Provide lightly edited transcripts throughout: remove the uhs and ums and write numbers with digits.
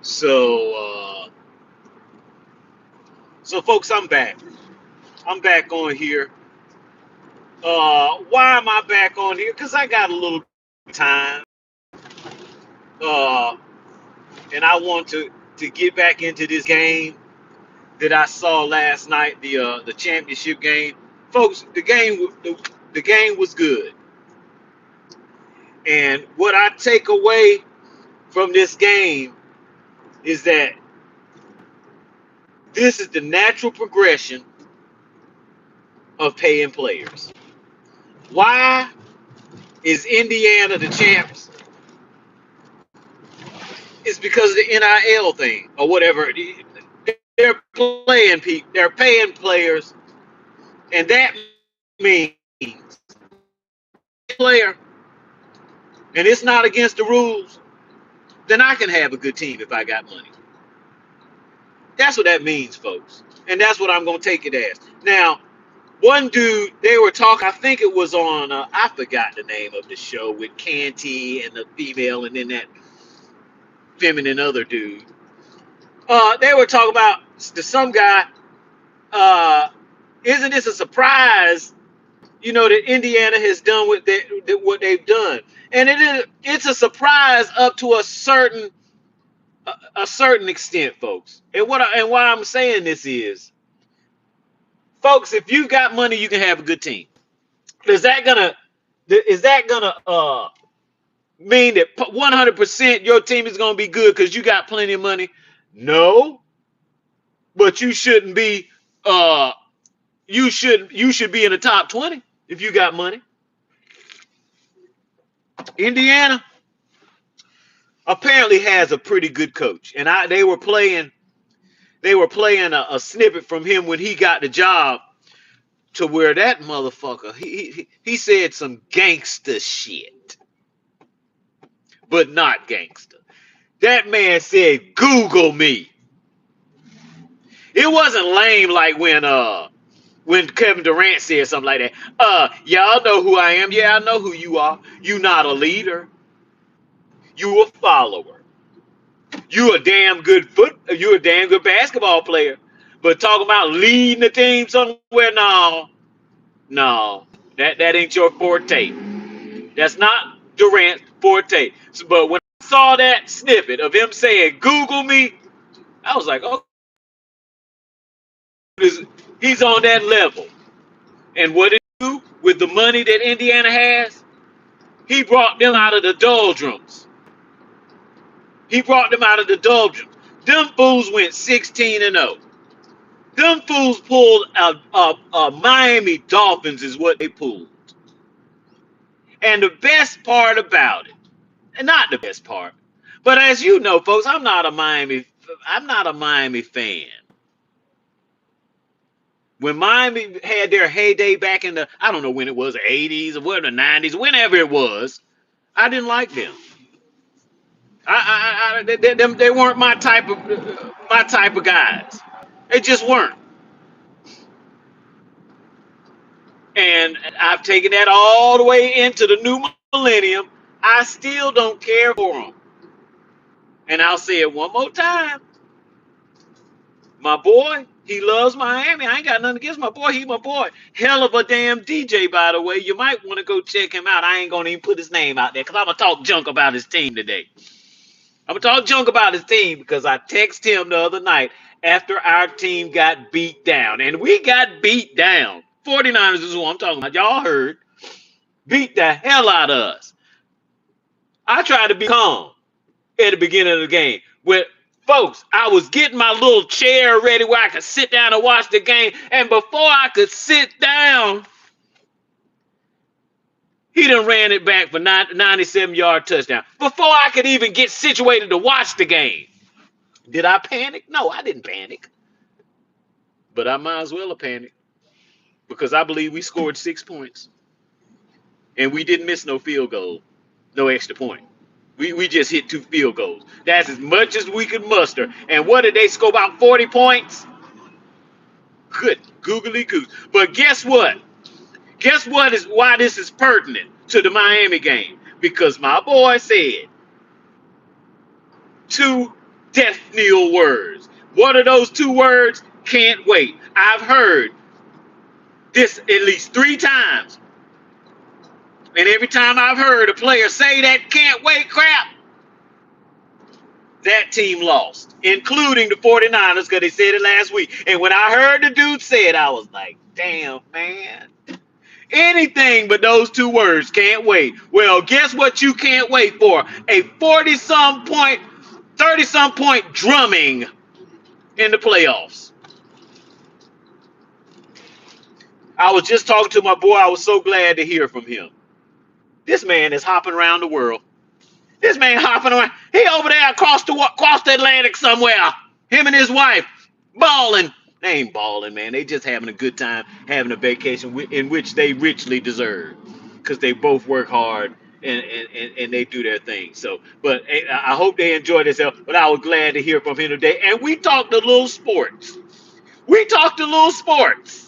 So, so folks, I'm back. I'm back on here. Why am I back on here? Because I got a little time, uh, and I want to get back into this game that I saw last night, the championship game. Folks, the game was good, and what I take away from this game is that this is the natural progression of paying players. Why is Indiana the champs? It's because of the NIL thing or whatever. They're playing people. They're paying players, and that means player, and it's not against the rules. Then I can have a good team if I got money. That's what that means, folks, and that's what I'm gonna take it as. Now, one dude they were talking. I think it was on. I forgot the name of the show with Canty and the female, and then that feminine other dude. They were talking about some guy. Uh, isn't this a surprise? You know that Indiana has done what they've done, and it's a surprise up to a certain extent, folks. And why I'm saying this is, folks, if you got money, you can have a good team. Is that gonna mean that 100% your team is gonna be good because you got plenty of money? No, but you shouldn't be. You should be in the top 20 if you got money. Indiana apparently has a pretty good coach, and they were playing a snippet from him when he got the job, to where that motherfucker he said some gangster shit, but not gangster. That man said, "Google me." It wasn't lame like when Kevin Durant said something like that. Y'all know who I am. Yeah, I know who you are. You not a leader. You a follower. You're a damn good basketball player. But talking about leading the team somewhere, no, no. That ain't your forte. That's not Durant's forte. So, but when I saw that snippet of him saying, "Google me," I was like, "Oh, he's on that level." And what did he do with the money that Indiana has? He brought them out of the doldrums. He brought them out of the doldrums. Them fools went 16-0. Them fools pulled a Miami Dolphins is what they pulled. And the best part about it, and not the best part, but as you know, folks, I'm not a Miami fan. When Miami had their heyday back in the, I don't know when it was, the 80s or whatever, the 90s, whenever it was, I didn't like them. They weren't my type of guys. They just weren't. And I've taken that all the way into the new millennium. I still don't care for them. And I'll say it one more time. My boy, he loves Miami. I ain't got nothing against my boy. He my boy. Hell of a damn DJ, by the way. You might want to go check him out. I ain't going to even put his name out there because I'm going to talk junk about his team today. I'm going to talk junk about his team because I texted him the other night after our team got beat down. And we got beat down. 49ers is who I'm talking about. Y'all heard. Beat the hell out of us. I tried to be calm at the beginning of the game. Folks, I was getting my little chair ready where I could sit down and watch the game. And before I could sit down, he done ran it back for 97-yard touchdown. Before I could even get situated to watch the game. Did I panic? No, I didn't panic. But I might as well have panicked. Because I believe we scored 6 points. And we didn't miss no field goal. No extra point. We just hit 2 field goals. That's as much as we could muster. And what did they score, about 40 points? Good googly goose. But guess what? Guess what is why this is pertinent to the Miami game? Because my boy said 2 death knell words. What are those 2 words? Can't wait. I've heard this at least 3 times. And every time I've heard a player say that can't wait crap, that team lost, including the 49ers, because they said it last week. And when I heard the dude say it, I was like, damn, man. Anything but those 2 words, can't wait. Well, guess what you can't wait for? A 40-some point, 30-some point drumming in the playoffs. I was just talking to my boy. I was so glad to hear from him. This man is hopping around the world. This man hopping around. He over there across the Atlantic somewhere. Him and his wife balling. They ain't balling, man. They just having a good time, having a vacation in which they richly deserve, because they both work hard and they do their thing. So, but I hope they enjoy themselves. But I was glad to hear from him today. And we talked a little sports. We talked a little sports.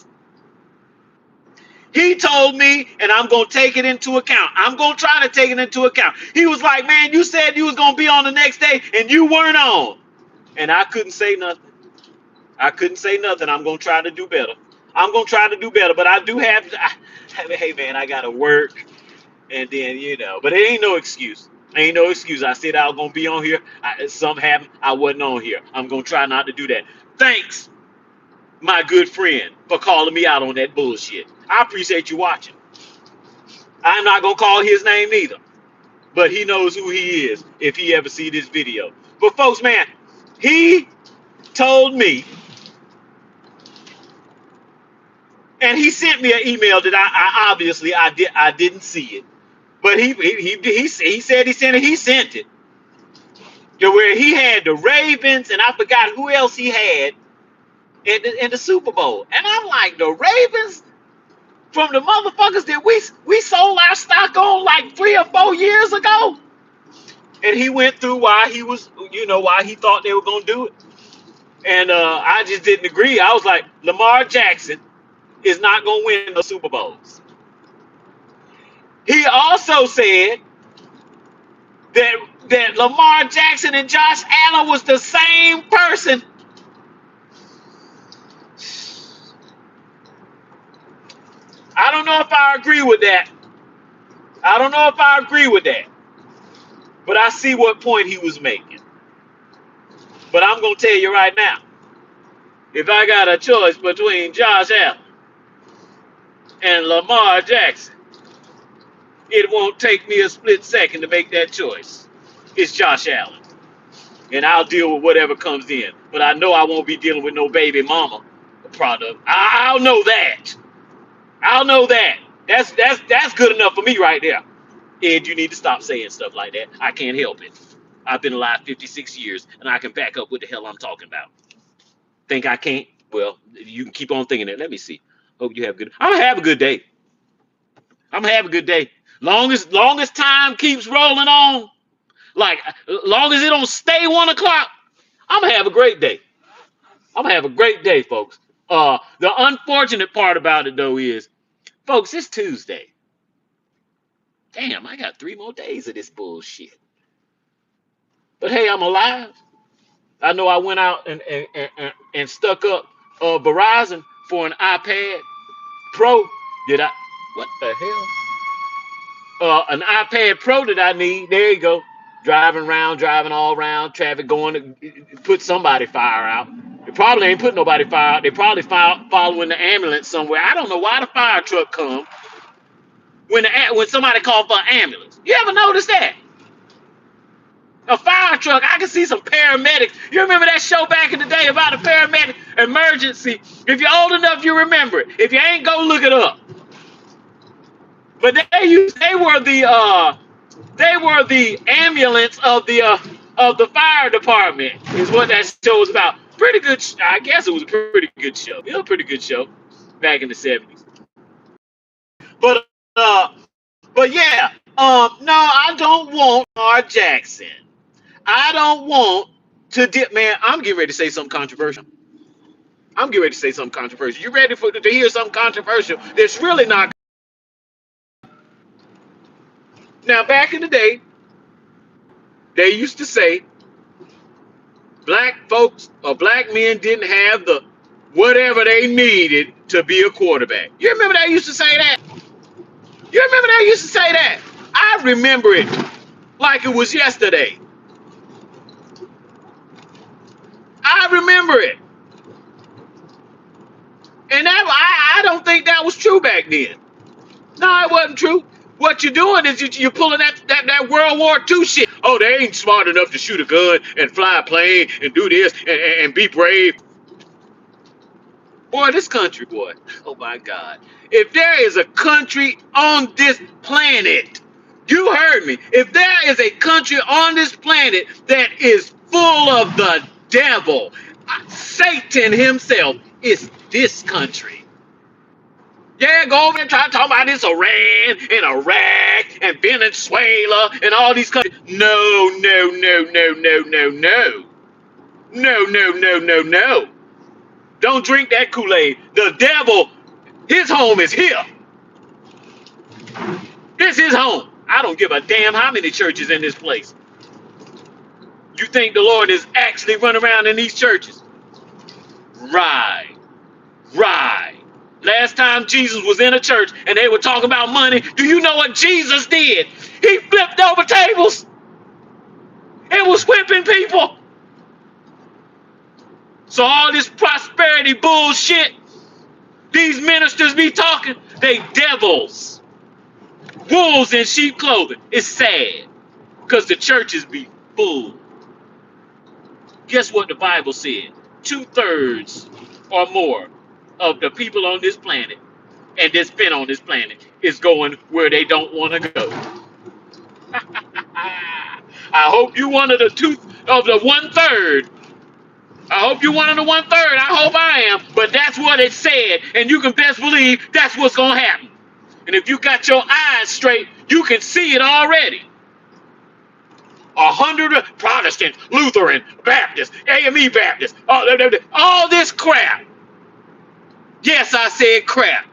He told me, and I'm going to take it into account. I'm going to try to take it into account. He was like, man, you said you was going to be on the next day, and you weren't on. And I couldn't say nothing. I couldn't say nothing. I'm going to try to do better. I'm going to try to do better. But I do have, hey, man, I got to work. And then, but it ain't no excuse. Ain't no excuse. I said I was going to be on here. Something happened. I wasn't on here. I'm going to try not to do that. Thanks, my good friend, for calling me out on that bullshit. I appreciate you watching. I'm not going to call his name neither, but he knows who he is if he ever see this video. But folks, man, he told me, and he sent me an email that I obviously I didn't see it, but he said he sent it. He sent it to where he had the Ravens, and I forgot who else he had in the Super Bowl. And I'm like, the Ravens? From the motherfuckers that we sold our stock on like 3 or 4 years ago. And he went through why he was, why he thought they were going to do it. And I just didn't agree. I was like, Lamar Jackson is not going to win the Super Bowls. He also said that Lamar Jackson and Josh Allen was the same person. I don't know if I agree with that. But I see what point he was making. But I'm going to tell you right now, if I got a choice between Josh Allen and Lamar Jackson, it won't take me a split second to make that choice. It's Josh Allen. And I'll deal with whatever comes in. But I know I won't be dealing with no baby mama product. I'll know that. That's good enough for me right there. Ed, you need to stop saying stuff like that. I can't help it. I've been alive 56 years, and I can back up what the hell I'm talking about. Think I can't? Well, you can keep on thinking it. Let me see. Hope you have a good. I'm gonna have a good day. Long as time keeps rolling on, like long as it don't stay 1 o'clock, I'm gonna have a great day. Folks. The unfortunate part about it though is, folks, it's Tuesday. Damn, I got 3 more days of this bullshit. But hey, I'm alive. I know I went out and stuck up Verizon for an iPad Pro. Did I? What the hell? An iPad Pro that I need. There you go. Driving all around, traffic going to put somebody fire out. They probably ain't putting nobody fire out. They probably following the ambulance somewhere. I don't know why the fire truck come when somebody called for an ambulance. You ever notice that? A fire truck, I can see some paramedics. You remember that show back in the day about a paramedic emergency? If you're old enough, you remember it. If you ain't, go look it up. But they were the ambulance of the fire department, is what that show was about. Pretty good. I guess it was a pretty good show. It was a pretty good show back in the 70s. But but yeah, no, I don't want Lamar Jackson. I don't want to dip, man. I'm getting ready to say something controversial. You ready to hear something controversial? That's really not. Now, back in the day, they used to say black folks or black men didn't have the whatever they needed to be a quarterback. You remember they used to say that? You remember they used to say that? I remember it like it was yesterday. I remember it. And I don't think that was true back then. No, it wasn't true. What you're doing is you're pulling that World War II shit. Oh, they ain't smart enough to shoot a gun and fly a plane and do this and be brave. Boy, this country, boy. Oh, my God. If there is a country on this planet, you heard me. If there is a country on this planet that is full of the devil, Satan himself, it's this country. Yeah, go over and try to talk about this Iran and Iraq and Venezuela and all these countries. No, no, no, no, no, no, no. No, no, no, no, no. Don't drink that Kool-Aid. The devil, his home is here. This is his home. I don't give a damn how many churches in this place. You think the Lord is actually running around in these churches? Right. Right. Last time Jesus was in a church and they were talking about money, do you know what Jesus did? He flipped over tables and was whipping people. So all this prosperity bullshit, these ministers be talking, they devils. Wolves in sheep clothing. It's sad because the churches be full. Guess what the Bible said? 2/3 or more of the people on this planet and that's been on this planet is going where they don't want to go. I hope you one of the 1/3. I hope you're one of the 1/3. I hope I am. But that's what it said. And you can best believe that's what's going to happen. And if you got your eyes straight, you can see it already. 100 Protestant, Lutheran, Baptist, AME Baptist, all this crap. Yes, I said crap.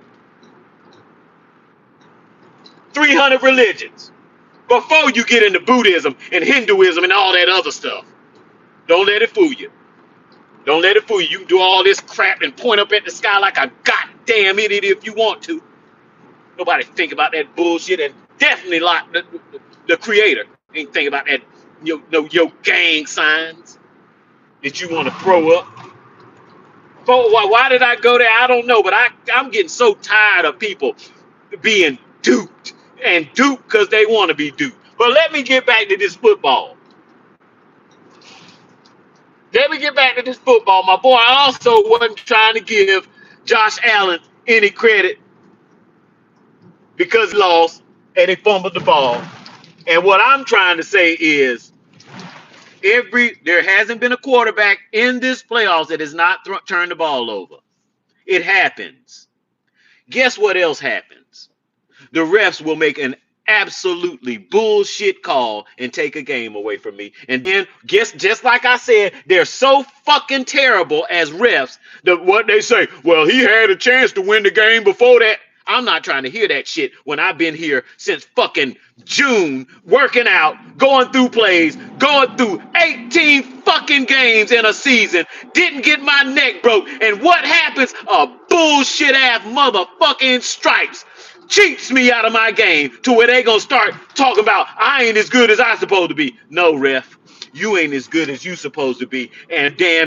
300 religions. Before you get into Buddhism and Hinduism and all that other stuff. Don't let it fool you. Don't let it fool you. You can do all this crap and point up at the sky like a goddamn idiot if you want to. Nobody think about that bullshit, and definitely like the creator ain't think about that your gang signs that you want to throw up. But why did I go there? I don't know, but I'm getting so tired of people being duped and duped because they want to be duped. But let me get back to this football. Let me get back to this football. My boy also wasn't trying to give Josh Allen any credit because he lost and he fumbled the ball. And what I'm trying to say is there hasn't been a quarterback in this playoffs that has not turned the ball over. It happens. Guess what else happens? The refs will make an absolutely bullshit call and take a game away from me. And then just like I said, they're so fucking terrible as refs that what they say, well, he had a chance to win the game before that. I'm not trying to hear that shit when I've been here since fucking June, working out, going through plays, going through 18 fucking games in a season, didn't get my neck broke. And what happens? A bullshit ass motherfucking stripes cheats me out of my game to where they gonna start talking about I ain't as good as I supposed to be. No, ref, you ain't as good as you supposed to be. And damn